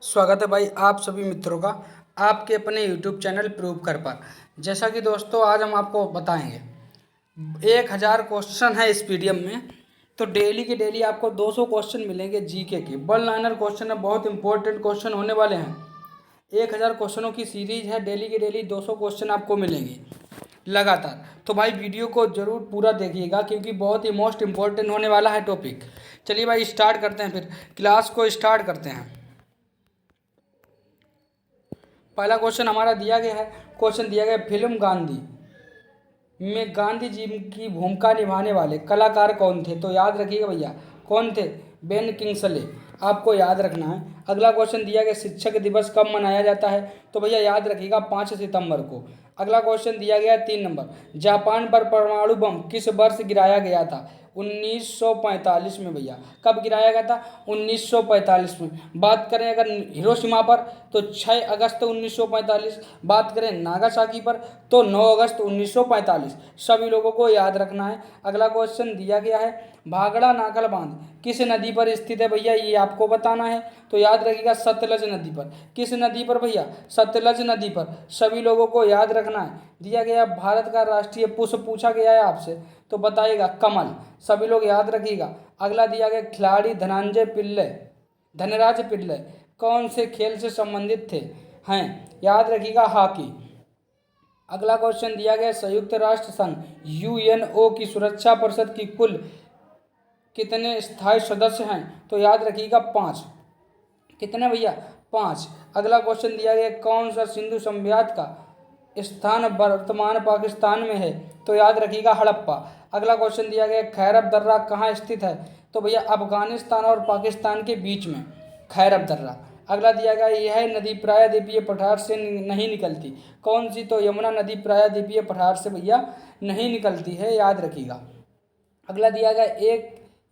स्वागत है भाई आप सभी मित्रों का आपके अपने YouTube चैनल प्रूव कर पर। जैसा कि दोस्तों आज हम आपको बताएंगे 1000 क्वेश्चन है इस पीडीएफ में। तो डेली के डेली आपको 200 क्वेश्चन मिलेंगे जीके के वन लाइनर क्वेश्चन है, बहुत इंपॉर्टेंट क्वेश्चन होने वाले हैं। 1000 क्वेश्चनों की सीरीज है, डेली के डेली 200 क्वेश्चन आपको मिलेंगे लगातार। तो भाई वीडियो को जरूर पूरा देखिएगा क्योंकि बहुत ही मोस्ट इंपॉर्टेंट होने वाला है टॉपिक। चलिए भाई स्टार्ट करते हैं, फिर क्लास को स्टार्ट करते हैं। पहला क्वेश्चन हमारा दिया गया है, क्वेश्चन दिया गया है, फिल्म गांधी में गांधी जी की भूमिका निभाने वाले कलाकार कौन थे? तो याद रखिएगा भैया, कौन थे? बेन किंग्सले, आपको याद रखना है। अगला क्वेश्चन दिया गया, शिक्षक दिवस कब मनाया जाता है? तो भैया याद रखिएगा 5 सितंबर को। अगला क्वेश्चन दिया गया 3 नंबर, जापान पर परमाणु बम किस वर्ष गिराया गया था? 1945 में भैया। कब गिराया गया था? 1945 में। बात करें अगर हिरोशिमा पर तो 6 अगस्त 1945। बात करें नागासाकी पर तो 9 अगस्त 1945। सभी लोगों को याद रखना है। अगला क्वेश्चन दिया गया है, भाखड़ा नागल बांध किस नदी पर स्थित है? भैया ये आपको बताना है। तो याद रखिएगा सतलज नदी पर। किस नदी पर भैया? सतलज नदी पर। सभी लोगों को याद रखना है। दिया गया भारत का राष्ट्रीय पुष्प पूछा गया है आपसे तो बताइएगा कमल। सभी लोग याद रखिएगा। अगला दिया गया, खिलाड़ी धनराज पिल्ले कौन से खेल से संबंधित थे? हैं याद रखिएगा हॉकी। अगला क्वेश्चन दिया गया, संयुक्त राष्ट्र संघ यूएनओ की सुरक्षा परिषद की कुल कितने स्थायी सदस्य हैं? तो याद रखिएगा 5। कितने भैया? 5। अगला क्वेश्चन दिया गया, कौन सा सिंधु सभ्यता का स्थान वर्तमान पाकिस्तान में है? तो याद रखिएगा हड़प्पा। अगला क्वेश्चन दिया गया, खैरब दर्रा कहाँ स्थित है? तो भैया अफगानिस्तान और पाकिस्तान के बीच में खैरब दर्रा। अगला दिया गया, यह नदी प्रायद्वीपीय पठार से नहीं निकलती, कौन सी? तो यमुना नदी प्रायद्वीपीय पठार से भैया नहीं निकलती है, याद रखिएगा। अगला दिया गया,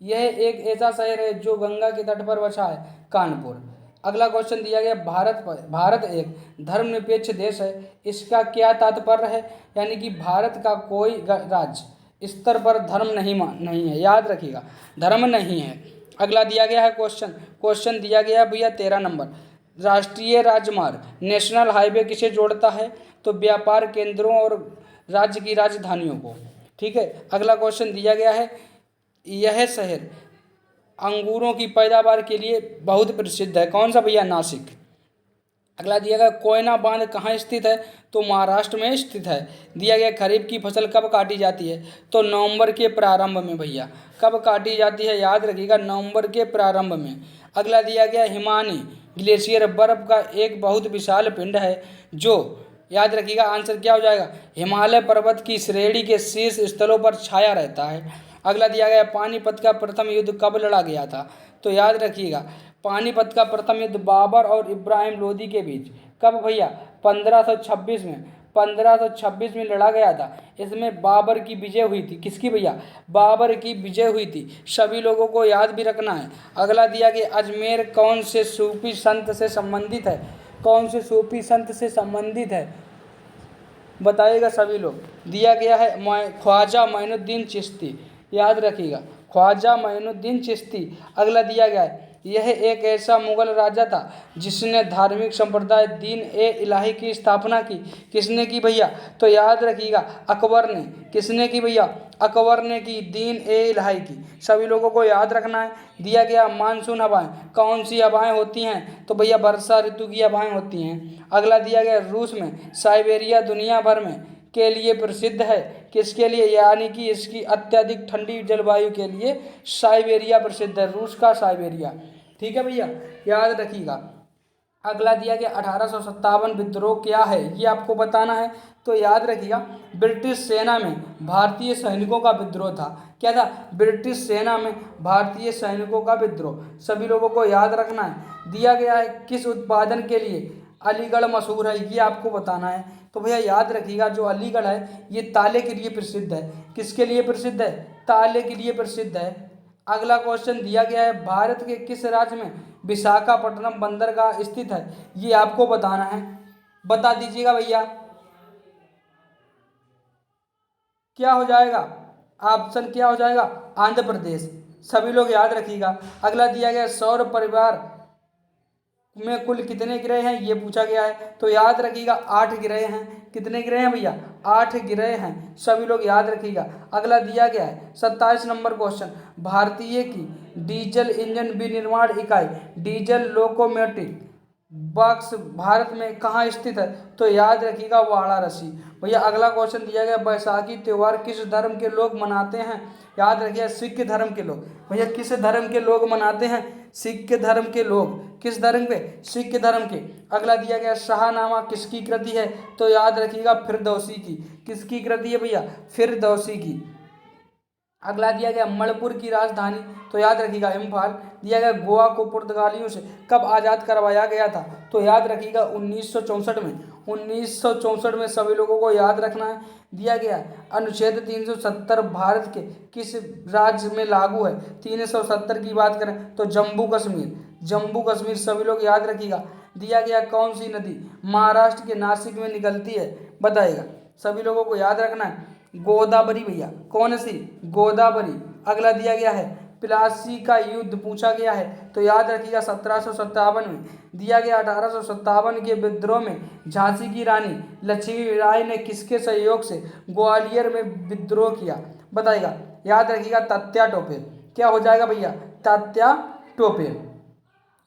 यह एक ऐसा शहर है जो गंगा के तट पर बसा है, कानपुर। अगला क्वेश्चन दिया गया, भारत एक धर्मनिरपेक्ष देश है, इसका क्या तात्पर्य है? यानी कि भारत का कोई राज्य स्तर पर धर्म नहीं है, याद रखिएगा धर्म नहीं है। अगला दिया गया है क्वेश्चन दिया गया भैया 13 नंबर, राष्ट्रीय राजमार्ग नेशनल हाईवे किसे जोड़ता है? तो व्यापार केंद्रों और राज्य की राजधानियों को। ठीक है। अगला क्वेश्चन दिया गया है, यह शहर अंगूरों की पैदावार के लिए बहुत प्रसिद्ध है, कौन सा भैया? नासिक। अगला दिया गया, कोयना बांध कहाँ स्थित है? तो महाराष्ट्र में स्थित है। दिया गया, खरीफ की फसल कब काटी जाती है? तो नवंबर के प्रारंभ में भैया। कब काटी जाती है? याद रखिएगा नवंबर के प्रारंभ में। अगला दिया गया, हिमानी ग्लेशियर बर्फ का एक बहुत विशाल पिंड है जो, याद रखिएगा आंसर क्या हो जाएगा? हिमालय पर्वत की श्रेणी के शीर्ष स्थलों पर छाया रहता है। अगला दिया गया, पानीपत का प्रथम युद्ध कब लड़ा गया था? तो याद रखिएगा पानीपत का प्रथम युद्ध बाबर और इब्राहिम लोदी के बीच। कब भैया? 1526 में। 1526 में लड़ा गया था। इसमें बाबर की विजय हुई थी। किसकी भैया? बाबर की विजय हुई थी। सभी लोगों को याद भी रखना है। अगला दिया कि अजमेर कौन से सूफी संत से संबंधित है? कौन से सूफी संत से संबंधित है बताइएगा सभी लोग। दिया गया है ख्वाजा मोइनुद्दीन चिश्ती, याद रखिएगा ख्वाजा मोइनुद्दीन चिश्ती। अगला दिया गया है, यह एक ऐसा मुगल राजा था जिसने धार्मिक संप्रदाय दीन ए इलाही की स्थापना की। किसने की भैया? तो याद रखिएगा अकबर ने। किसने की भैया? अकबर ने की दीन ए इलाही की। सभी लोगों को याद रखना है। दिया गया, मानसून हवाएं कौन सी हवाएं होती हैं? तो भैया वर्षा ऋतु की हवाएं होती हैं। अगला दिया गया, रूस में साइबेरिया दुनिया भर में के लिए प्रसिद्ध है। किसके लिए? यानी कि इसकी अत्यधिक ठंडी जलवायु के लिए साइबेरिया प्रसिद्ध है, रूस का साइबेरिया। ठीक है भैया, याद रखिएगा। अगला दिया गया, 1857 विद्रोह क्या है ये आपको बताना है। तो याद रखिएगा ब्रिटिश सेना में भारतीय सैनिकों का विद्रोह था। क्या था? ब्रिटिश सेना में भारतीय सैनिकों का विद्रोह। सभी लोगों को याद रखना है। दिया गया है, किस उत्पादन के लिए अलीगढ़ मशहूर है ये आपको बताना है। तो भैया याद रखिएगा जो अलीगढ़ है ये ताले के लिए प्रसिद्ध है। किसके लिए प्रसिद्ध है? ताले के लिए प्रसिद्ध है। अगला क्वेश्चन दिया गया है, भारत के किस राज्य में विशाखापट्टनम बंदरगाह स्थित है ये आपको बताना है। बता दीजिएगा भैया, क्या हो जाएगा? ऑप्शन क्या हो जाएगा? आंध्र प्रदेश। सभी लोग याद रखिएगा। अगला दिया गया, सौर परिवार में कुल कितने ग्रह हैं ये पूछा गया है, तो याद रखिएगा 8 ग्रह हैं। कितने ग्रह हैं भैया? 8 ग्रह हैं, सभी लोग याद रखिएगा। अगला दिया गया है 27 नंबर क्वेश्चन, भारतीय की डीजल इंजन विनिर्माण इकाई डीजल लोकोमोटिव बक्स भारत में कहाँ स्थित है? तो याद रखिएगा वाराणसी। भैया अगला क्वेश्चन दिया गया, बैसाखी त्योहार किस धर्म के लोग मनाते हैं? याद रखिएगा सिख धर्म के लोग। भैया किस धर्म के लोग मनाते हैं? सिख धर्म के लोग। किस धर्म के? सिख धर्म के। अगला दिया गया शाहनामा किसकी कृति है? तो याद रखिएगा फिरदौसी की। किसकी कृति है भैया? फिरदौसी की। अगला दिया गया मणिपुर की राजधानी, तो याद रखिएगा इम्फाल। दिया गया गोवा को पुर्तगालियों से कब आज़ाद करवाया गया था? तो याद रखिएगा 1964 में। 1964 में सभी लोगों को याद रखना है। दिया गया अनुच्छेद 370 भारत के किस राज्य में लागू है? 370 की बात करें तो जम्मू कश्मीर। जम्मू कश्मीर सभी लोग याद रखिएगा। दिया गया कौन सी नदी महाराष्ट्र के नासिक में निकलती है? बताइएगा, सभी लोगों को याद रखना है। गोदावरी भैया। कौन सी? गोदावरी। अगला दिया गया है प्लासी का युद्ध पूछा गया है, तो याद रखिएगा 1757 में। दिया गया 1857 के विद्रोह में झांसी की रानी लक्ष्मीबाई ने किसके सहयोग से ग्वालियर में विद्रोह किया? बताइएगा, याद रखिएगा तात्या टोपे। क्या हो जाएगा भैया? तात्या टोपे।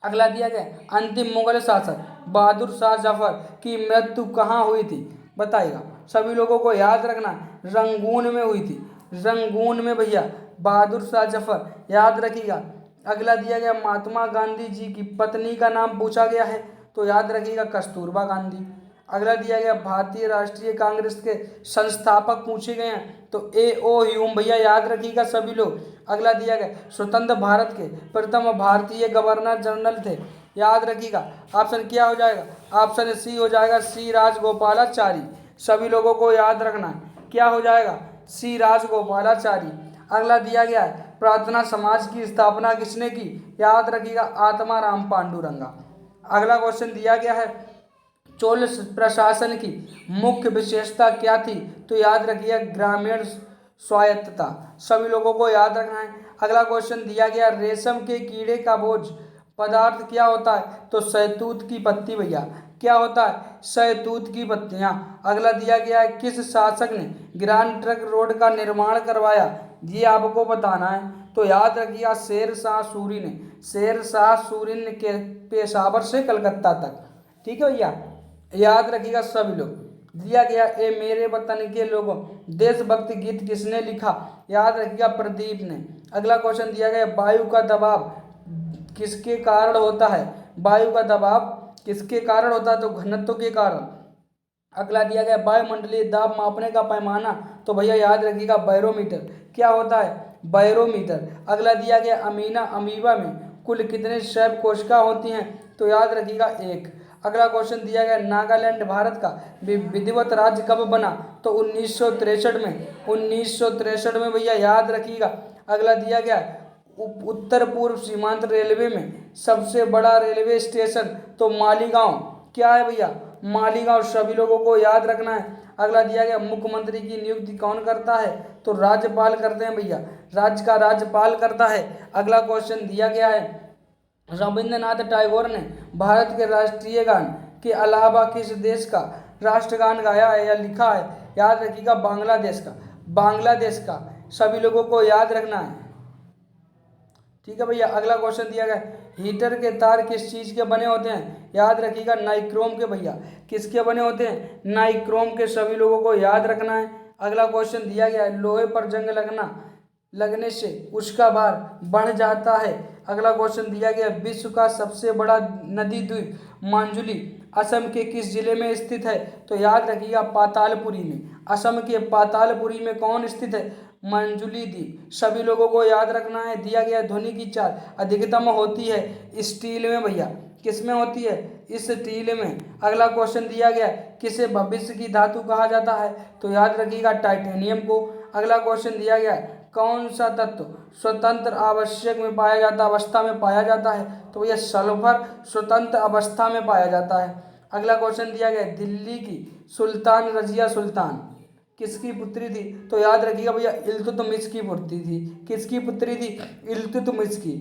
अगला दिया गया अंतिम मुगल शासक बहादुर शाह जफर की मृत्यु कहाँ हुई थी? बताइएगा, सभी लोगों को याद रखना रंगून में हुई थी। रंगून में भैया बहादुर शाह जफर, याद रखिएगा। अगला दिया गया महात्मा गांधी जी की पत्नी का नाम पूछा गया है, तो याद रखिएगा कस्तूरबा गांधी। अगला दिया गया भारतीय राष्ट्रीय कांग्रेस के संस्थापक पूछे गए हैं, तो A.O. ह्यूम भैया याद रखिएगा सभी लोग। अगला दिया गया स्वतंत्र भारत के प्रथम भारतीय गवर्नर जनरल थे, याद रखिएगा। ऑप्शन क्या हो जाएगा? ऑप्शन सी हो जाएगा, सी राजगोपालाचारी। सभी लोगों को याद रखना है, क्या हो जाएगा? सी राजगोपालाचारी। अगला दिया गया है प्रार्थना समाज की स्थापना किसने की? याद रखिएगा आत्माराम पांडुरंगा। अगला क्वेश्चन दिया गया है चोल प्रशासन की मुख्य विशेषता क्या थी? तो याद रखिए ग्रामीण स्वायत्तता। सभी लोगों को याद रखना है। अगला क्वेश्चन दिया गया रेशम के कीड़े का भोज पदार्थ क्या होता है? तो शहतूत की पत्ती भैया। क्या होता है? शहतूत की पत्तियां। अगला दिया गया है किस शासक ने ग्रैंड ट्रंक रोड का निर्माण करवाया? ये आपको बताना है, तो याद रखिएगा शेर शाह सूरी ने। शेर शाह सूरी ने के पेशावर से कलकत्ता तक। ठीक है भैया, याद रखिएगा सभी लोग। दिया गया ए मेरे वतन के लोगों देशभक्ति गीत किसने लिखा? याद रखिएगा प्रदीप ने। अगला क्वेश्चन दिया गया वायु का दबाव किसके कारण होता है? वायु का दबाव किसके कारण होता है? तो घनत्व के कारण। अगला दिया गया वायुमंडलीय दाब मापने का पैमाना, तो भैया याद रखिएगा बैरोमीटर। क्या होता है? बैरोमीटर। अगला दिया गया अमीबा में कुल कितने शैव कोशिका होती हैं? तो याद रखिएगा 1। अगला क्वेश्चन दिया गया नागालैंड भारत का विधिवत राज्य कब बना? तो 1963 में। 1963 में भैया याद रखिएगा। अगला दिया गया उत्तर पूर्व सीमांत रेलवे में सबसे बड़ा रेलवे स्टेशन, तो मालीगांव। क्या है भैया? मालीगांव। सभी लोगों को याद रखना है। अगला दिया गया मुख्यमंत्री की नियुक्ति कौन करता है? तो राज्यपाल करते हैं भैया। राज्य का राज्यपाल करता है। अगला क्वेश्चन दिया गया है रविंद्रनाथ टैगोर ने भारत के राष्ट्रीय गान के अलावा किस देश का राष्ट्रगान गाया है या लिखा है? याद रखिएगा बांग्लादेश का। बांग्लादेश का। सभी लोगों को याद रखना है। ठीक है भैया। अगला क्वेश्चन दिया गया हीटर के तार किस चीज़ के बने होते हैं? याद रखिएगा नाइक्रोम के भैया। किसके बने होते हैं? नाइक्रोम के। सभी लोगों को याद रखना है। अगला क्वेश्चन दिया गया लोहे पर जंग लगने से उसका भार बढ़ जाता है। अगला क्वेश्चन दिया गया विश्व का सबसे बड़ा नदी द्वीप मांजुली असम के किस जिले में स्थित है? तो याद रखिएगा पातालपुरी में। असम के पातालपुरी में कौन स्थित है? मंजुली द्वीप। सभी लोगों को याद रखना है। दिया गया ध्वनि की चाल अधिकतम होती है स्टील में भैया। किस में होती है? इस स्टील में। अगला क्वेश्चन दिया गया किसे भविष्य की धातु कहा जाता है? तो याद रखिएगा टाइटेनियम को। अगला क्वेश्चन दिया गया कौन सा तत्व स्वतंत्र आवश्यक में पाया जाता अवस्था में पाया जाता है? तो भैया सल्फर स्वतंत्र अवस्था में पाया जाता है। अगला क्वेश्चन दिया गया दिल्ली की सुल्तान रजिया सुल्तान किसकी पुत्री थी? तो याद रखिएगा भैया इल्तुतमिश की पुत्री थी। किसकी पुत्री थी? इल्तुतमिश की।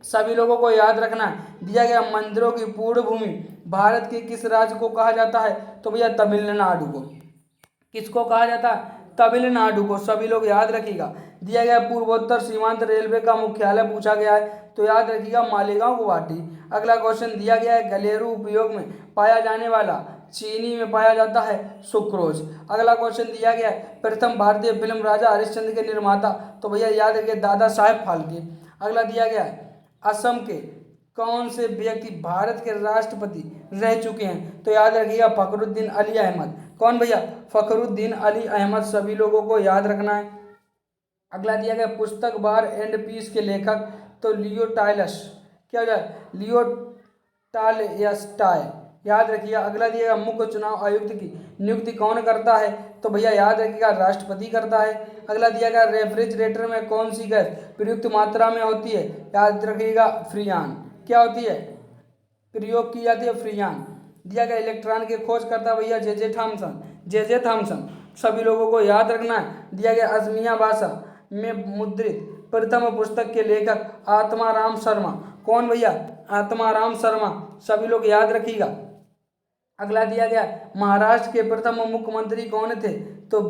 सभी लोगों को याद रखना है। दिया गया मंदिरों की पूर्ण भूमि भारत के किस राज्य को कहा जाता है? तो भैया तमिलनाडु को। किसको कहा जाता है? तमिलनाडु को। सभी लोग याद रखिएगा। दिया गया पूर्वोत्तर सीमांत रेलवे का मुख्यालय पूछा गया है, तो याद रखिएगा मालेगांव गुवाहाटी। अगला क्वेश्चन दिया गया है घरेलू उपयोग में पाया जाने वाला चीनी में पाया जाता है सुक्रोज। अगला क्वेश्चन दिया गया है प्रथम भारतीय फिल्म राजा हरिश्चंद्र के निर्माता, तो भैया याद रखिए दादा साहेब फाल्के। अगला दिया गया है असम के कौन से व्यक्ति भारत के राष्ट्रपति रह चुके हैं? तो याद रखिएगा फखरुद्दीन अली अहमद। कौन भैया? फखरुद्दीन अली अहमद। सभी लोगों को याद रखना है। अगला दिया गया पुस्तक वार एंड पीस के लेखक, तो लियो टाइलस। क्या हो जाए? लियो टालस्टॉय। याद रखिएगा। अगला दिया गया मुख्य चुनाव आयुक्त की नियुक्ति कौन करता है? तो भैया याद रखिएगा राष्ट्रपति करता है। अगला दिया गया रेफ्रिजरेटर में कौन सी गैस प्रयुक्त मात्रा में होती है? याद रखिएगा फ्रीयान। क्या होती है? प्रयोग की जाती है फ्रीयान। दिया गया इलेक्ट्रॉन की खोज करता भैया जे जे थॉमसन। सभी लोगों को याद रखना है। दिया गया असमिया भाषा में मुद्रित प्रथम पुस्तक के लेखक आत्माराम शर्मा। कौन भैया? आत्माराम शर्मा। सभी लोग याद रखिएगा। अगला दिया गया महाराष्ट्र के प्रथम मुख्यमंत्री कौन थे? तो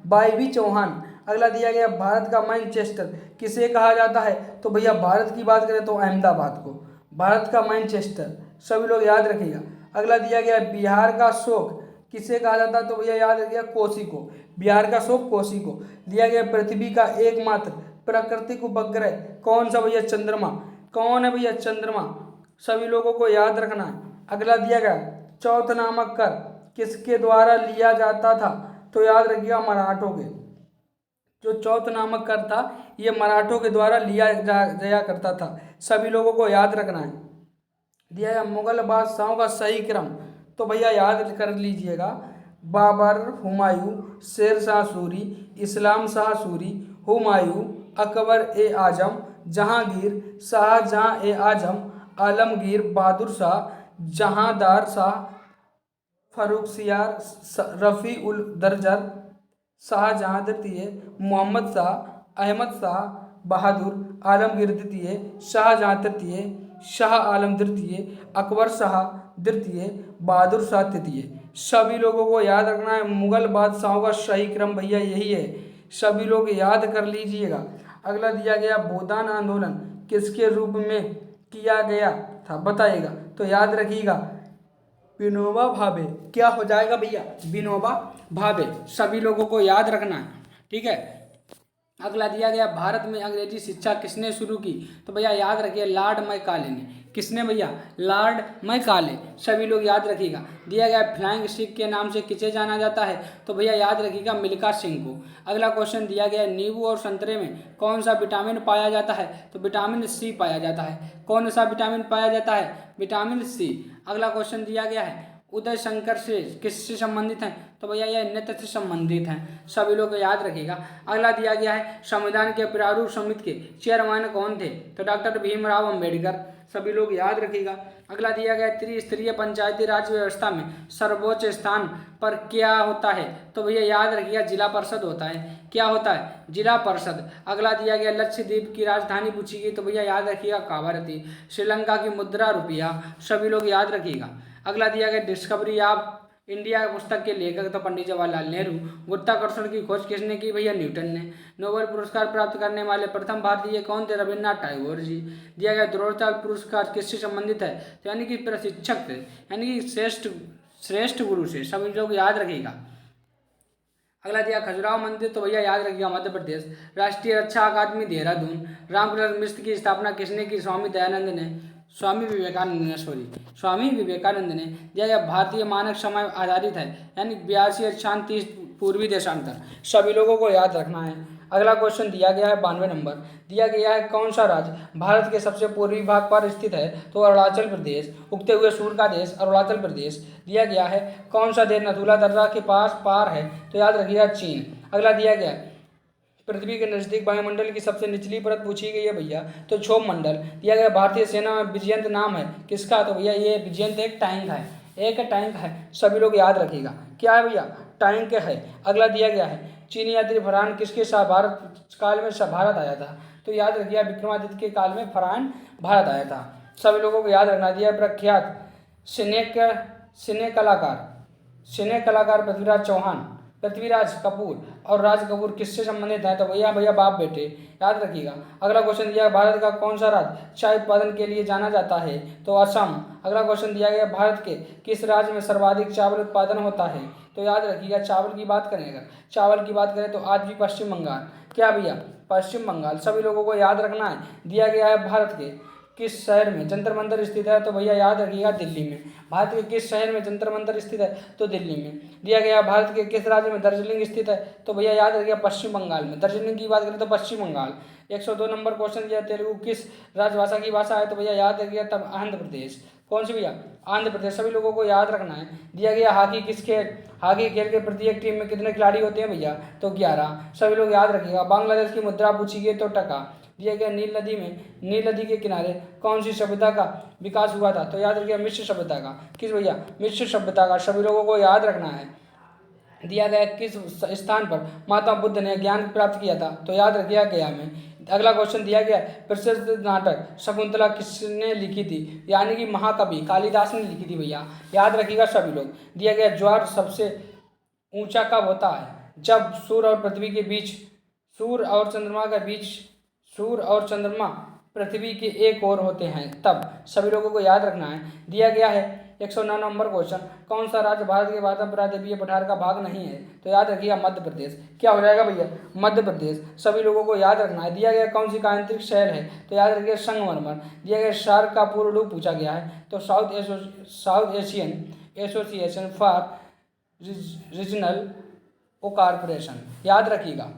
बाई भी चौहान। अगला दिया गया भारत का मैनचेस्टर किसे कहा जाता है? तो भैया भारत की बात करें तो अहमदाबाद को भारत का मैनचेस्टर। सभी लोग याद रखिएगा। अगला दिया गया बिहार का शोक किसे कहा जाता है? तो भैया याद रखिएगा कोसी को। बिहार का शोक कोसी को। दिया गया पृथ्वी का एकमात्र प्राकृतिक उपग्रह कौन सा? भैया चंद्रमा। कौन है भैया? चंद्रमा। सभी लोगों को याद रखना है। अगला दिया गया चौथ नामक कर किसके द्वारा लिया जाता था? तो याद रखिएगा मराठों के। जो चौथ नामक कर था ये मराठों के द्वारा लिया जाया करता था। सभी लोगों को याद रखना है। दिया गया मुगल बादशाहों का सही क्रम, तो भैया याद कर लीजिएगा बाबर, हुमायूं, शेर शाह सूरी, इस्लाम शाह सूरी, हुमायूं, अकबर ए आजम, जहांगीर, शाहजहां ए आजम, आलमगीर, बहादुर शाह, जहांदार शाह, फर्रुखसियार, रफ़ी उल दरजर, शाहजहां द्वितीय, मोहम्मद शाह, अहमद शाह बहादुर, आलमगीर द्वितीय, शाहजहां तृतीय, शाह आलम द्वितीय, अकबर शाह द्वितीय, बहादुर शाह तृतीय। सभी लोगों को याद रखना है। मुगल बादशाहों का सही क्रम भैया यही है। सभी लोग याद कर लीजिएगा। अगला दिया गया भूदान आंदोलन किसके रूप में किया गया था? बताइएगा। तो याद रखिएगा विनोबा भावे। क्या हो जाएगा भैया? विनोबा भावे। सभी लोगों को याद रखना है। ठीक है। अगला दिया गया भारत में अंग्रेजी शिक्षा किसने शुरू की? तो भैया याद रखिए लॉर्ड मैकाले ने। किसने भैया? Lord Macaulay. सभी लोग याद रखिएगा। दिया गया फ्लाइंग सिख के नाम से किसे जाना जाता है? तो भैया याद रखिएगा मिल्खा सिंह को। अगला क्वेश्चन दिया गया नींबू और संतरे में कौन सा विटामिन पाया जाता है? तो विटामिन सी पाया जाता है। कौन सा विटामिन पाया जाता है? Vitamin C. अगला क्वेश्चन दिया गया है उदय शंकर से किससे संबंधित हैं? तो भैया यह नृत्य से संबंधित हैं। सभी लोग याद रखिएगा। अगला दिया गया है संविधान के प्रारूप समिति के चेयरमैन कौन थे? तो डॉक्टर भीमराव अंबेडकर। सभी लोग याद रखिएगा। अगला दिया गया त्रिस्तरीय पंचायती राज व्यवस्था में सर्वोच्च स्थान पर क्या होता है? तो भैया याद रखिएगा जिला परिषद होता है। क्या होता है? जिला परिषद। अगला दिया गया लक्षद्वीप की राजधानी पूछी गई, तो भैया याद रखिएगा कावारती। श्रीलंका की मुद्रा रुपया। सभी लोग याद रखिएगा। अगला दिया गया डिस्कवरी ऑफ इंडिया पुस्तक के लेखक तो पंडित जवाहरलाल नेहरू। गुरुत्वाकर्षण की खोज किसने की? भैया न्यूटन ने। नोबेल पुरस्कार प्राप्त करने वाले प्रथम भारतीय कौन थे? रविन्द्रनाथ टैगोर जी। दिया गया द्रोणाचार्य पुरस्कार किससे संबंधित है? तो यानी कि प्रशिक्षक थे, यानी कि श्रेष्ठ गुरु से। सभी लोग याद रखिएगा। अगला दिया खजुराहो मंदिर, तो भैया याद रखिएगा मध्य प्रदेश। राष्ट्रीय रक्षा अकादमी देहरादून। रामकृष्ण मिश्र की स्थापना किसने की? स्वामी विवेकानंद ने। दिया गया भारतीय मानक समय आधारित है, यानी 82 अक्षांश 30 पूर्वी देशांतर। सभी लोगों को याद रखना है। अगला क्वेश्चन दिया गया है 92 नंबर। दिया गया है कौन सा राज्य भारत के सबसे पूर्वी भाग पर स्थित है? तो अरुणाचल प्रदेश। उगते हुए सूर्य का देश अरुणाचल प्रदेश। दिया गया है कौन सा देश नथुला दर्रा के पास पार है? तो याद रखिएगा चीन। अगला दिया गया पृथ्वी के नजदीक वायुमंडल की सबसे निचली परत पूछी गई है भैया, तो क्षोभ मंडल। दिया गया भारतीय सेना में विजयंत नाम है किसका? तो भैया ये विजयंत एक टैंक है। सभी लोग याद रखिएगा। क्या है भैया? टैंक है। अगला दिया गया है चीनी यात्री फरहान किसके साथ भारत काल में भारत आया था? तो याद रखिएगा विक्रमादित्य के काल में फरहान भारत आया था। सभी लोगों को याद रखना दिया। प्रख्यात सिने कलाकार पृथ्वीराज चौहान, पृथ्वीराज कपूर और राज कपूर किससे संबंधित है? तो भैया बाप बेटे, याद रखिएगा। अगला क्वेश्चन दिया, भारत का कौन सा राज्य चाय उत्पादन के लिए जाना जाता है? तो असम। अगला क्वेश्चन दिया गया, भारत के किस राज्य में सर्वाधिक चावल उत्पादन होता है? तो याद रखिएगा चावल की बात करें, अगर चावल की बात करें तो आज भी पश्चिम बंगाल। क्या भैया? पश्चिम बंगाल। सभी लोगों को याद रखना है। दिया गया है, भारत के किस शहर में जंतर मंतर स्थित है? तो भैया याद रखिएगा दिल्ली में। भारत के किस शहर में जंतर मंतर स्थित है? तो दिल्ली में। दिया गया, भारत के किस राज्य में दार्जिलिंग स्थित है? तो भैया याद रखिएगा पश्चिम बंगाल में। दार्जिलिंग की बात करें तो पश्चिम बंगाल। 102 नंबर क्वेश्चन दिया, तेलुगु किस राजभाषा की भाषा है? तो भैया याद रखिएगा तब आंध्र प्रदेश। कौन सी भैया? आंध्र प्रदेश। सभी लोगों को याद रखना है। दिया गया, हॉकी खेल के प्रत्येक टीम में कितने खिलाड़ी होते हैं भैया? तो 11। सभी लोग याद रखिएगा। बांग्लादेश की मुद्रा पूछी गई तो टका। दिया गया, नील नदी के किनारे कौन सी सभ्यता का विकास हुआ था? तो याद रखिएगा मिश्र सभ्यता का। किस भैया? मिश्र सभ्यता का। सभी लोगों को याद रखना है। दिया गया, किस स्थान पर महात्मा बुद्ध ने ज्ञान प्राप्त किया था? तो याद रखिएगा गया में। अगला क्वेश्चन दिया गया, प्रसिद्ध नाटक शकुंतला किसने लिखी थी? यानी कि महाकवि कालिदास ने लिखी थी भैया, याद रखिएगा सभी लोग। दिया गया, ज्वार सबसे ऊंचा कब होता है? जब सूर्य और चंद्रमा पृथ्वी के एक ओर होते हैं तब। सभी लोगों को याद रखना है। दिया गया है 109 नंबर क्वेश्चन, कौन सा राज्य भारत के वायव्य प्रायद्वीपीय पठार का भाग नहीं है? तो याद रखिएगा मध्य प्रदेश। क्या हो जाएगा भैया? मध्य प्रदेश। सभी लोगों को याद रखना है। दिया गया, कौन सी कांतिक शैल है? तो याद रखिएगा संगमरमर। दिया गया, सार्क का पूर्ण रूप पूछा गया है। तो south Asian association for regional cooperation. याद रखिएगा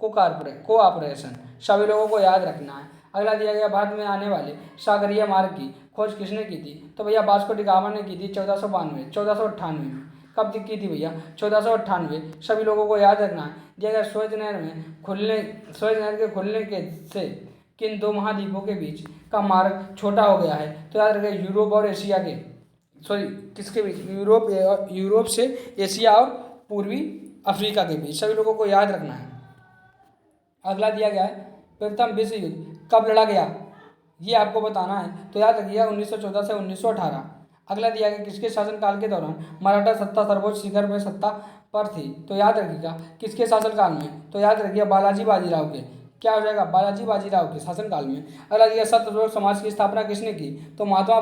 कोऑपरेशन। सभी लोगों को याद रखना है। अगला दिया गया, भारत में आने वाले सागरीय मार्ग की खोज किसने की थी? तो भैया वास्को डी गामा ने की थी 1498 में। कब की थी भैया? 1498। सभी लोगों को याद रखना है। दिया गया, स्वेज नहर के खुलने के से किन दो महाद्वीपों के बीच का मार्ग छोटा हो गया है? तो याद रखिए यूरोप और एशिया के किसके बीच? यूरोप से एशिया और पूर्वी अफ्रीका के बीच। सभी लोगों को याद रखना है। अगला दिया गया है, प्रथम विश्व युद्ध कब लड़ा गया? ये आपको बताना है। तो याद रखिएगा 1914 से 1918। अगला दिया गया, किसके शासनकाल के दौरान मराठा सत्ता सर्वोच्च शिखर में सत्ता पर थी? तो याद रखिएगा किसके शासनकाल में? तो याद रखिएगा बालाजी बाजीराव के। क्या हो जाएगा? बालाजी बाजीराव के शासनकाल में। अगला दिया, सत्यशोधक समाज की स्थापना किसने की? तो महात्मा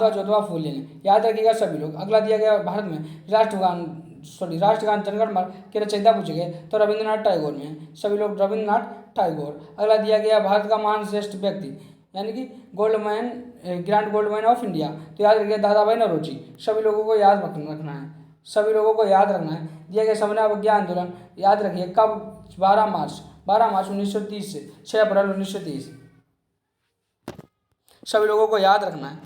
ज्योतिबा फूले ने। याद रखिएगा सभी लोग। अगला दिया गया, भारत में राष्ट्रगान जनगण के रचयिता पूछे गए? तो रविंद्रनाथ टैगोर ने। सभी लोग रविंद्रनाथ टैगोर। अगला दिया गया, भारत का महान श्रेष्ठ व्यक्ति यानी कि grand gold man of India. तो याद रखिए दादा भाई नौरोजी। सभी लोगों को याद रखना है। सभी लोगों को याद रखना है। दिया गया, समन्वय अवज्ञा आंदोलन याद रखिए कब? 12 मार्च 1930 से 6 अप्रैल 1930। सभी लोगों को याद रखना है।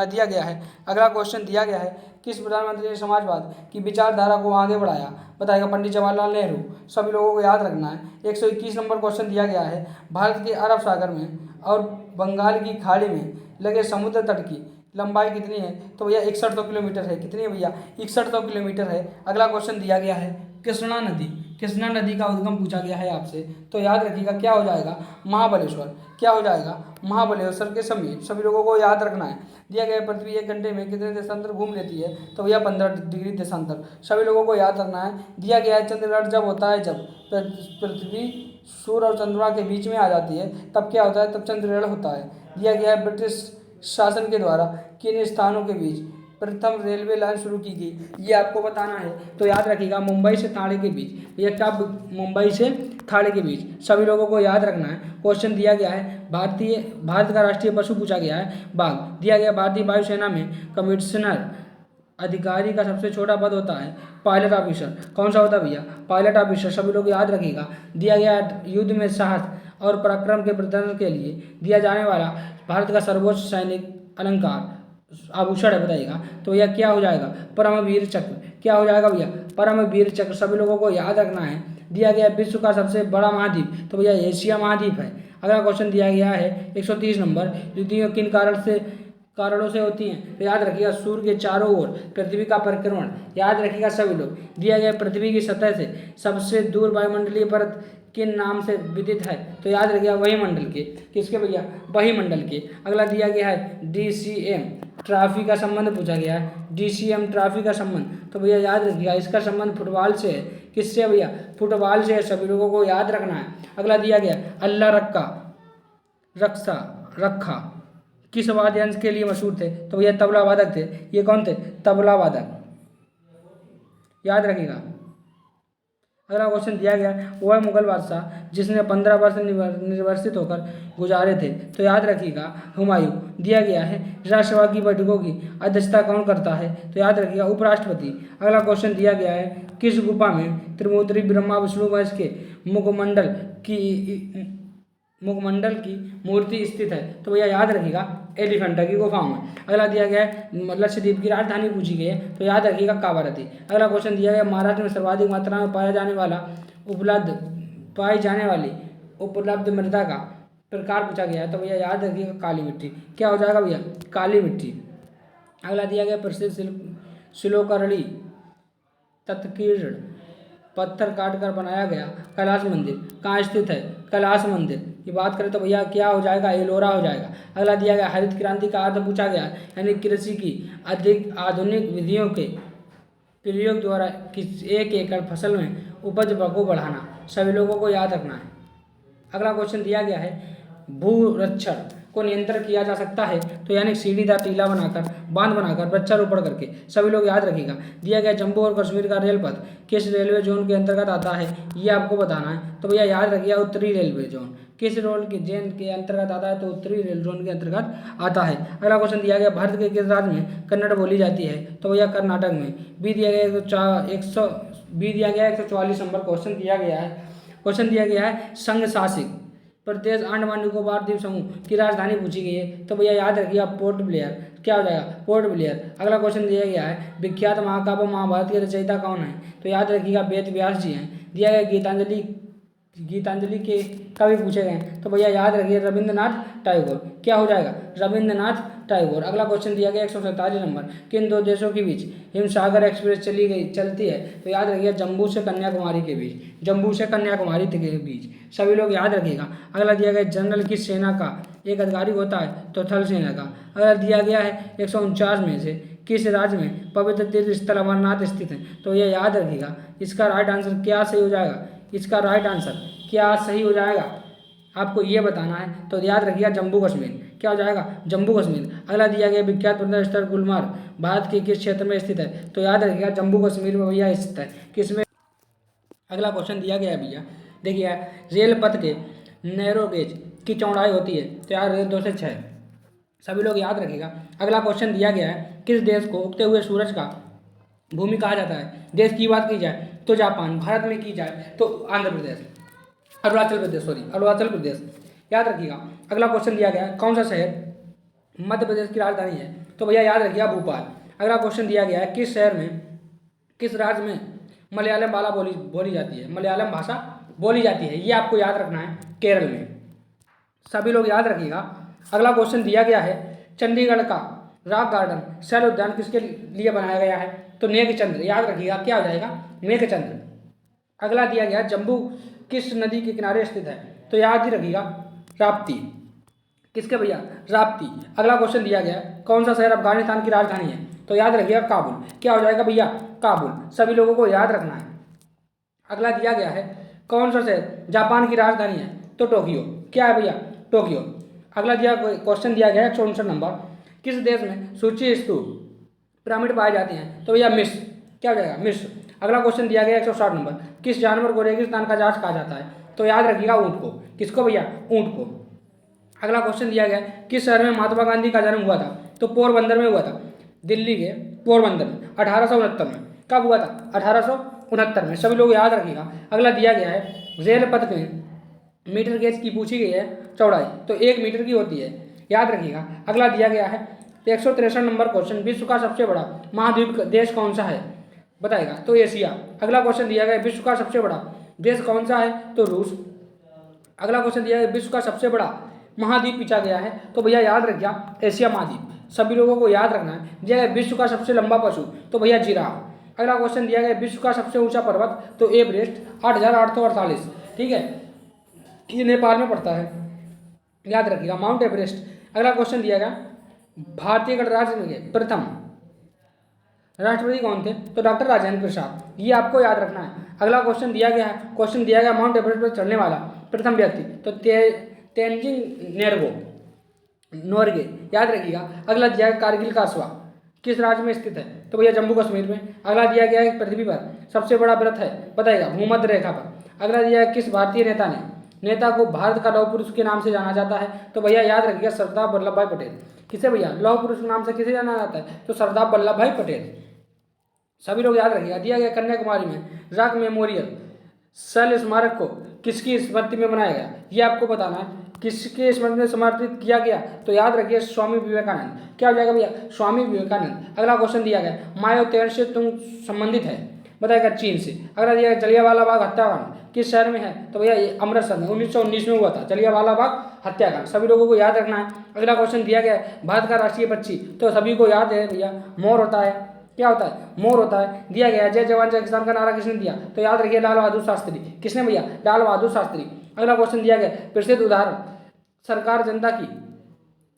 दिया गया है। अगला क्वेश्चन दिया गया है, किस प्रधानमंत्री ने समाजवाद की विचारधारा को आगे बढ़ाया? बताएगा पंडित जवाहरलाल नेहरू। सभी लोगों को याद रखना है। 121 नंबर क्वेश्चन दिया गया है, भारत के अरब सागर में और बंगाल की खाड़ी में लगे समुद्र तट की लंबाई कितनी है? तो भैया 6100 किलोमीटर है। कितनी है भैया? 6100 किलोमीटर है। अगला क्वेश्चन दिया गया है, कृष्णा नदी का उद्गम पूछा गया है आपसे। तो याद रखिएगा क्या हो जाएगा? महाबलेश्वर। क्या हो जाएगा? महाबलेश्वर के समीप। सभी लोगों को याद रखना है। दिया गया, पृथ्वी 1 घंटे में कितने देशांतर घूम लेती है? तो भैया 15 डिग्री देशांतर। सभी लोगों को याद रखना है। दिया गया है, चंद्रग्रहण जब होता है जब पृथ्वी सूर्य और चंद्रमा के बीच में आ जाती है तब क्या होता है? तब चंद्रग्रहण होता है। दिया गया है, ब्रिटिश शासन के द्वारा किन स्थानों के बीच प्रथम रेलवे लाइन शुरू की गई? ये आपको बताना है। तो याद रखिएगा मुंबई से थाने के बीच। ये कब? मुंबई से थाने के बीच। सभी लोगों को याद रखना है। क्वेश्चन दिया गया है, भारत का राष्ट्रीय पशु पूछा गया है बाघ। दिया गया, भारतीय वायुसेना में कमिश्नर अधिकारी का सबसे छोटा पद होता है पायलट ऑफिसर। कौन सा होता है भैया? Pilot officer. सभी लोग याद रखिएगा। दिया गया, युद्ध में साहस और पराक्रम के प्रदर्शन के लिए दिया जाने वाला भारत का सर्वोच्च सैनिक अलंकार आभूषण है, बताइएगा। तो भैया क्या हो जाएगा? परमवीर चक्र। क्या हो जाएगा भैया? परमवीर चक्र। सभी लोगों को याद रखना है। दिया गया, विश्व का सबसे बड़ा महाद्वीप। तो भैया एशिया महाद्वीप है। अगला क्वेश्चन दिया गया है 130 नंबर, युद्धियाँ किन कारणों से होती हैं? तो याद रखिएगा सूर्य के चारों ओर पृथ्वी का परिक्रमण। याद रखिएगा सभी लोग। दिया गया, पृथ्वी की सतह से सबसे दूर वायुमंडलीय परत किन नाम से विदित है? तो याद रखिएगा वही मंडल के। किसके भैया? वही मंडल के। अगला दिया गया है DCM ट्रॉफी का संबंध पूछा गया है। DCM ट्रॉफी का संबंध, तो भैया याद रखिएगा इसका संबंध फुटबॉल से है। किससे है भैया? फुटबॉल से है, सभी लोगों को याद रखना है। अगला दिया गया अल्लाह रखा किस वाद्य यंत्र के लिए मशहूर थे? तो भैया तबला वादक थे। ये कौन थे? तबला वादक, याद रखिएगा। अगला क्वेश्चन दिया गया वह मुगल बादशाह जिसने 15 वर्ष निर्वासित होकर गुजारे थे? तो याद रखिएगा हुमायूं। दिया गया है राज्यसभा की बैठकों की अध्यक्षता कौन करता है? तो याद रखिएगा उपराष्ट्रपति। अगला क्वेश्चन दिया गया है किस गुफा में त्रिमूर्ति ब्रह्मा विष्णु महेश के मुखमंडल की मूर्ति स्थित है? तो भैया याद रखिएगा एलिफेंटा की गुफा में। अगला दिया गया है लक्षद्वीप की राजधानी पूछी गई है, तो याद रखिएगा कावारती। अगला क्वेश्चन दिया गया महाराष्ट्र में सर्वाधिक मात्रा में पाई जाने वाली उपलब्ध मृदा का प्रकार पूछा गया है, तो भैया याद रखिएगा काली मिट्टी। क्या हो जाएगा भैया? काली मिट्टी। अगला दिया गया प्रसिद्ध शिलोकरणी तत्कीर्ण पत्थर काट कर बनाया गया कैलाश मंदिर कहाँ स्थित है? कैलाश मंदिर की बात करें तो भैया क्या हो जाएगा? एलोरा हो जाएगा। अगला दिया गया हरित क्रांति का अर्थ पूछा गया, यानी कृषि की अधिक आधुनिक विधियों के प्रयोग द्वारा एक एकड़ फसल में उपज को बढ़ाना। सभी लोगों को याद रखना है। अगला क्वेश्चन दिया गया है भूरक्षण को नियंत्रण किया जा सकता है, तो यानी सीढ़ीदार टीला बनाकर बांध बनाकर वृक्षारोपण करके। सभी लोग याद रखिएगा। दिया गया जम्मू और कश्मीर का रेल पथ किस रेलवे जोन के अंतर्गत आता है? ये आपको बताना है। तो भैया याद रखिएगा उत्तरी रेलवे जोन। किस रोल के जोन के अंतर्गत आता है? तो उत्तरी रेल जोन के अंतर्गत आता है। अगला क्वेश्चन दिया गया भारत के किस राज्य में कन्नड़ बोली जाती है? तो भैया कर्नाटक में। बी दिया गया 144 नंबर क्वेश्चन दिया गया है। क्वेश्चन दिया गया है संघ शासित प्रदेश अंडमान निकोबार द्वीप समूह की राजधानी पूछी गई है, तो भैया याद रखिएगा पोर्ट ब्लेयर। क्या हो जाएगा? Port Blair. अगला क्वेश्चन दिया गया है विख्यात महाकाव्य महाभारत के रचयिता कौन है? तो याद रखिएगा वेद व्यास जी हैं। दिया गया गीतांजलि के कवि पूछे गए, तो भैया याद रखिए रविंद्रनाथ टैगोर। क्या हो जाएगा? रविंद्रनाथ टैगोर। अगला क्वेश्चन दिया गया 147 नंबर किन दो देशों के बीच हिमसागर एक्सप्रेस चलती है? तो याद रखिए जम्मू से कन्याकुमारी के बीच। जम्मू से कन्याकुमारी के बीच। सभी लोग याद रखिएगा। अगला दिया गया जनरल किस सेना का एक अधिकारी होता है? तो थल सेना का। अगला दिया गया है 149 में से किस राज्य में पवित्र तीर्थ स्थल अमरनाथ स्थित है? तो ये याद रखिएगा। इसका राइट आंसर क्या सही हो जाएगा? इसका राइट आंसर क्या सही हो जाएगा आपको ये बताना है, तो याद रखिएगा जम्मू कश्मीर। क्या हो जाएगा? जम्मू कश्मीर। अगला दिया गया विख्यात पर्यटन स्थल गुलमार्ग भारत के किस क्षेत्र में स्थित है? तो याद रखिएगा जम्मू कश्मीर में भैया स्थित है। किसमें? अगला क्वेश्चन दिया गया है भैया, देखिए रेल पथ के नैरो गेज की चौड़ाई होती है? तो यार 2 से 6। सभी लोग याद रखिएगा। अगला क्वेश्चन दिया गया है किस देश को उगते हुए सूरज का भूमि कहा जाता है? देश की बात की जाए तो जापान, भारत में की जाए तो अरुणाचल प्रदेश। याद रखिएगा। अगला क्वेश्चन दिया गया कौन सा शहर मध्य प्रदेश की राजधानी है? तो भैया याद रखिएगा भोपाल। अगला क्वेश्चन दिया गया है किस शहर में किस राज्य में मलयालम भाषा बोली जाती है? मलयालम भाषा बोली जाती है, ये आपको याद रखना है। केरल में। सभी लोग याद रखिएगा। अगला क्वेश्चन दिया गया है चंडीगढ़ का रॉक गार्डन शैल उद्यान किसके लिए बनाया गया है? तो मेघचंद्र। याद रखिएगा क्या हो जाएगा? मेघचंद्र। अगला दिया गया जम्मू किस नदी के किनारे स्थित है? तो याद ही रखिएगा राप्ती। किसके भैया? राप्ती। अगला क्वेश्चन दिया गया कौन सा शहर अफगानिस्तान की राजधानी है? तो याद रखिएगा काबुल। क्या हो जाएगा भैया? काबुल। सभी लोगों को याद रखना है। अगला दिया गया है कौन सा शहर जापान की राजधानी है? तो टोक्यो। क्या है भैया? टोक्यो। अगला क्वेश्चन दिया गया 159 नंबर किस देश में सूची स्तूप पिरामिड पाए जाते हैं? तो भैया मिस्र। क्या हो जाएगा? मिस्र। अगला क्वेश्चन दिया गया 160 नंबर किस जानवर को रेगिस्तान का जहाज कहा जाता है? तो याद रखिएगा ऊँट को। किसको भैया? ऊँट को। अगला क्वेश्चन दिया गया किस शहर में महात्मा गांधी का जन्म हुआ था? तो पोरबंदर में हुआ था। दिल्ली के पोरबंदर में 1869 में। कब हुआ था? 1869 में। सभी लोग याद रखिएगा। अगला दिया गया है रेल पथ में मीटर गेज की पूछी गई है चौड़ाई, तो 1 मीटर की होती है। याद रखिएगा। अगला दिया गया है 163 नंबर क्वेश्चन विश्व का सबसे बड़ा महाद्वीप देश कौन सा है? बताएगा। तो एशिया। अगला क्वेश्चन दिया गया विश्व का सबसे बड़ा देश कौन सा है? तो रूस। अगला क्वेश्चन दिया गया विश्व का सबसे बड़ा महाद्वीप पूछा गया है, तो भैया याद रखिएगा एशिया महाद्वीप। सभी लोगों को याद रखना है। दिया गया विश्व का सबसे लंबा पशु, तो भैया जिराफ। अगला क्वेश्चन दिया गया विश्व का सबसे ऊंचा पर्वत, तो एवरेस्ट 8848। ठीक है। ये नेपाल में पड़ता है, याद रखिएगा। Mount Everest. अगला क्वेश्चन दिया गया, भारतीय गणराज्य में के प्रथम राष्ट्रपति कौन थे? तो डॉक्टर राजेंद्र प्रसाद, ये आपको याद रखना है। अगला क्वेश्चन दिया गया है, क्वेश्चन दिया गया माउंट एवरेस्ट पर चढ़ने वाला प्रथम व्यक्ति, तो तेनजिंग नोरगे, याद रखिएगा। अगला दिया गया कारगिल का असवा किस राज्य में स्थित है? तो भैया जम्मू कश्मीर में। अगला दिया गया है पृथ्वी पर सबसे बड़ा व्रत है, बताइएगा भूमध्य रेखा पर। अगला दिया है किस भारतीय नेता को भारत का लौह पुरुष के नाम से जाना जाता है? तो भैया याद रखिएगा सरदार वल्लभ भाई पटेल। किसे भैया? लौह पुरुष के नाम से किसे जाना जाता है? तो सरदार वल्लभ भाई पटेल। सभी लोग याद रखिएगा। दिया गया कन्याकुमारी में रॉक मेमोरियल शैल स्मारक को किसकी स्मृति में बनाया गया? ये आपको बताना है, किसके स्मृति में समर्पित किया गया? तो याद रखिए स्वामी विवेकानंद। क्या हो जाएगा भैया? स्वामी विवेकानंद। अगला क्वेश्चन दिया गया माओ त्योहार से तुम संबंधित है, बताएगा चीन से। अगला दिया गया जलियांवाला बाग हत्याकांड किस शहर में है? तो भैया ये अमृतसर में 1919 में हुआ था जलियांवाला बाग हत्याकांड। सभी लोगों को याद रखना है। अगला क्वेश्चन दिया गया भारत का राष्ट्रीय पक्षी, तो सभी को याद है भैया मोर होता है। क्या होता है? मोर होता है। दिया गया जय जवान जय किसान का नारा किसने दिया? तो याद रखिए लाल बहादुर शास्त्री। किसने भैया? लाल बहादुर शास्त्री। अगला क्वेश्चन दिया गया प्रसिद्ध उदाहरण सरकार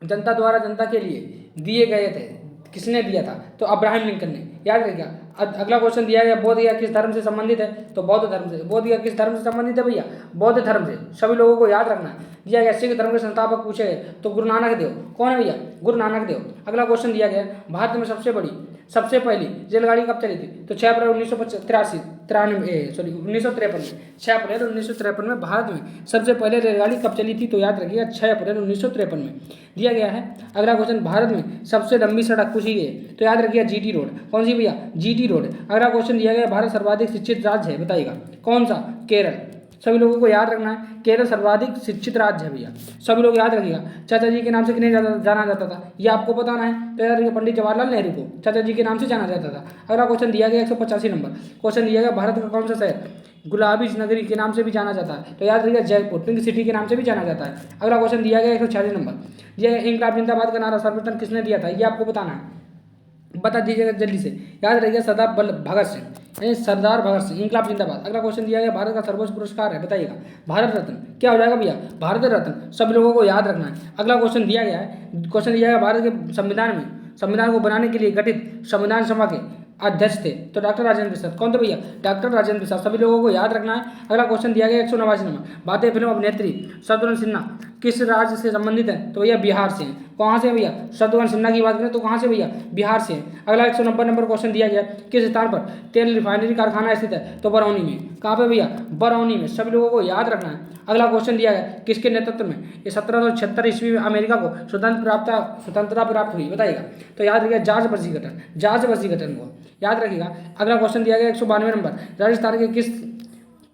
जनता द्वारा जनता के लिए दिए गए थे, किसने दिया था? तो अब्राहम लिंकन ने, याद रखिएगा। अगला क्वेश्चन दिया गया बोध गया किस धर्म से संबंधित है? तो बौद्ध धर्म से। बोध गया किस धर्म से संबंधित है भैया? बौद्ध धर्म से। सभी लोगों को याद रखना है। दिया गया सिख धर्म के संस्थापक पूछे गए, तो गुरु नानक देव। कौन है भैया? गुरु नानक देव। अगला क्वेश्चन दिया गया भारत में सबसे पहली रेलगाड़ी कब चली थी? तो 6 अप्रैल 1953 में 6 अप्रैल 1953 में भारत में सबसे पहले रेलगाड़ी कब चली थी? तो याद रखिएगा 6 अप्रैल 1953 में दिया गया है। अगला क्वेश्चन भारत में सबसे लंबी सड़क पूछी गई, तो याद रखिएगा जीटी रोड। कौन सी भैया? GT road. अगला क्वेश्चन दिया गया भारत सर्वाधिक शिक्षित राज्य है, बताइएगा कौन सा? केरल। सभी लोगों को याद रखना है केरल सर्वाधिक शिक्षित राज्य है भैया। सभी लोग याद रखिएगा। चाचा जी के नाम से किन्हें जाना जाता था? ये आपको बताना है। तो याद रखिए पंडित जवाहरलाल नेहरू को चाचा जी के नाम से जाना जाता था। अगला क्वेश्चन दिया गया 185 नंबर क्वेश्चन दिया गया भारत का कौन सा शहर गुलाबी नगरी के नाम से भी जाना जाता है? तो याद रखिएगा जयपुर, पिंक सिटी के नाम से भी जाना जाता है। अगला क्वेश्चन दिया गया 146 नंबर, ये इंकलाब जिंदाबाद का नारा सर्वप्रथम किसने दिया था? ये आपको बताना है, बता दीजिएगा जल्दी से। याद रखिएगा सरदार भगत सिंह, सरदार भगत सिंह। इंकलाब जिंदाबाद। अगला क्वेश्चन दिया गया भारत का सर्वोच्च पुरस्कार है, बताइएगा भारत रत्न। क्या हो जाएगा भैया? भारत रत्न। सभी लोगों को याद रखना है। अगला क्वेश्चन दिया गया है, क्वेश्चन दिया गया भारत के संविधान को बनाने के लिए गठित संविधान सभा के अध्यक्ष थे, तो डॉक्टर राजेंद्र प्रसाद। कौन थे भैया? डॉक्टर राजेंद्र प्रसाद। सभी लोगों को याद रखना है। अगला क्वेश्चन दिया गया 189 नंबर, भारतीय फिल्म अभिनेत्री शत्रुघ्न सिन्हा किस राज्य से संबंधित है? तो भैया बिहार से। कहाँ से भैया? शत्रुघ्न सिन्हा की बात करें तो कहाँ से भैया? बिहार से। अगला 190 नंबर क्वेश्चन दिया गया किस स्थान पर तेल रिफाइनरी कारखाना स्थित है? तो बरौनी में। कहाँ पे भैया? बरौनी में। सभी लोगों को याद रखना है। अगला क्वेश्चन दिया गया किसके नेतृत्व में ये 1776 ईस्वी में अमेरिका को स्वतंत्रता प्राप्त हुई, बताइएगा? तो याद रखिएगा जॉर्ज वाशिंगटन को, याद रखिएगा। अगला क्वेश्चन दिया गया 192 नंबर, राजस्थान के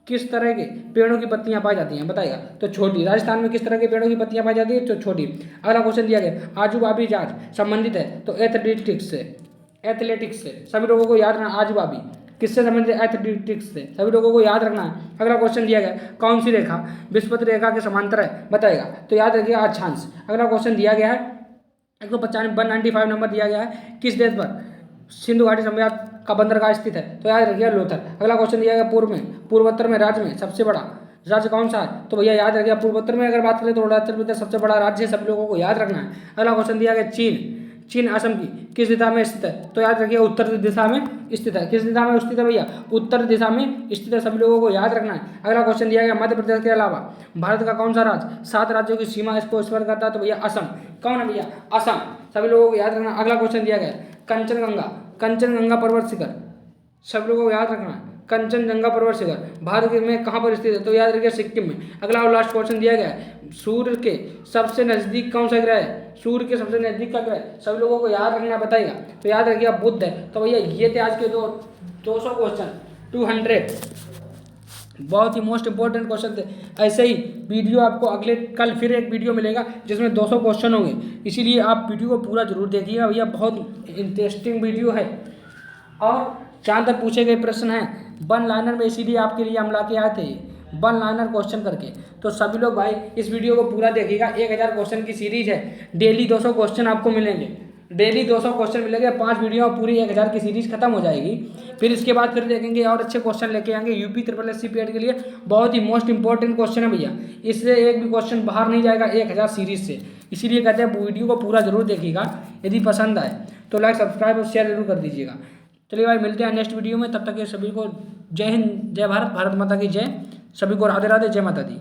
किस तरह के पेड़ों की पत्तियां पाई जाती हैं? बताइएगा? तो छोटी। राजस्थान में किस तरह के पेड़ों की पत्तियां पाई जाती है? तो छोटी। अगला क्वेश्चन दिया गया आजूबाबी जहाज संबंधित है, तो एथलेटिक्स से। सभी लोगों को याद रखना आजूबाबी किससे संबंधित? एथलेटिक्स से। सभी लोगों को याद रखना है। अगला क्वेश्चन दिया गया कौन सी रेखा विस्पति रेखा के समांतर है? बताइएगा? तो याद रखिएगा अक्षांश। अगला क्वेश्चन दिया गया है 195 नंबर दिया गया है किस देश पर सिंधु घाटी सभ्यता का बंदरगाह स्थित है? तो याद रखिएगा लोथल। अगला क्वेश्चन दिया गया पूर्वोत्तर में राज्य में सबसे बड़ा राज्य कौन सा है? तो भैया याद रखिएगा पूर्वोत्तर में अगर बात करें तो अरुणाचल प्रदेश सबसे बड़ा राज्य है। सभी लोगों को याद रखना है। अगला क्वेश्चन दिया गया चीन असम की किस दिशा में स्थित है? तो याद रखिए उत्तर दिशा में स्थित है। किस दिशा में स्थित है भैया? उत्तर दिशा में स्थित है। सभी लोगों को याद रखना है। अगला क्वेश्चन दिया गया मध्य प्रदेश के अलावा भारत का कौन सा राज्य 7 राज्यों की सीमा इसको स्पर्श करता है? तो भैया असम। कौन है भैया? असम। सभी लोगों को याद रखना। अगला क्वेश्चन दिया गया कंचनजंगा पर्वत शिखर, सब लोगों को याद रखना है। कंचनजंगा पर्वत शिखर भारत में कहाँ पर स्थित है? तो याद रखिए सिक्किम में। अगला और लास्ट क्वेश्चन दिया गया है सूर्य के सबसे नजदीक कौन सा ग्रह है? सूर्य के सबसे नजदीक का ग्रह सभी लोगों को याद रखना, बताइएगा? तो याद रखिएगा बुध है। तो भैया ये थे आज के 200 क्वेश्चन 200 बहुत ही मोस्ट इंपॉर्टेंट क्वेश्चन थे। ऐसे ही वीडियो आपको कल फिर एक वीडियो मिलेगा जिसमें 200 क्वेश्चन होंगे, इसीलिए आप वीडियो को पूरा जरूर देखिएगा। भैया बहुत इंटरेस्टिंग वीडियो है और जहाँ तक पूछे गए प्रश्न हैं वन लाइनर में, इसीलिए आपके लिए हम ला के आए थे वन लाइनर क्वेश्चन करके। तो सभी लोग भाई इस वीडियो को पूरा देखिएगा। 1000 क्वेश्चन की सीरीज है, डेली 200 क्वेश्चन आपको मिलेंगे। डेली 200 क्वेश्चन मिलेंगे, 5 वीडियो पूरी 1000 की सीरीज खत्म हो जाएगी। फिर इसके बाद फिर देखेंगे और अच्छे क्वेश्चन लेके आएंगे UP triple S C P Ed के लिए। बहुत ही मोस्ट इंपॉर्टेंट क्वेश्चन है भैया, इससे एक भी क्वेश्चन बाहर नहीं जाएगा 1000 सीरीज से। इसीलिए कहते हैं वीडियो को पूरा जरूर देखिएगा, यदि पसंद आए तो लाइक सब्सक्राइब और शेयर जरूर कर दीजिएगा। चलिए भाई, मिलते हैं नेक्स्ट वीडियो में, तब तक ये सभी को जय हिंद, जय भारत, भारत माता की जय। सभी को राधे राधे, जय माता दी।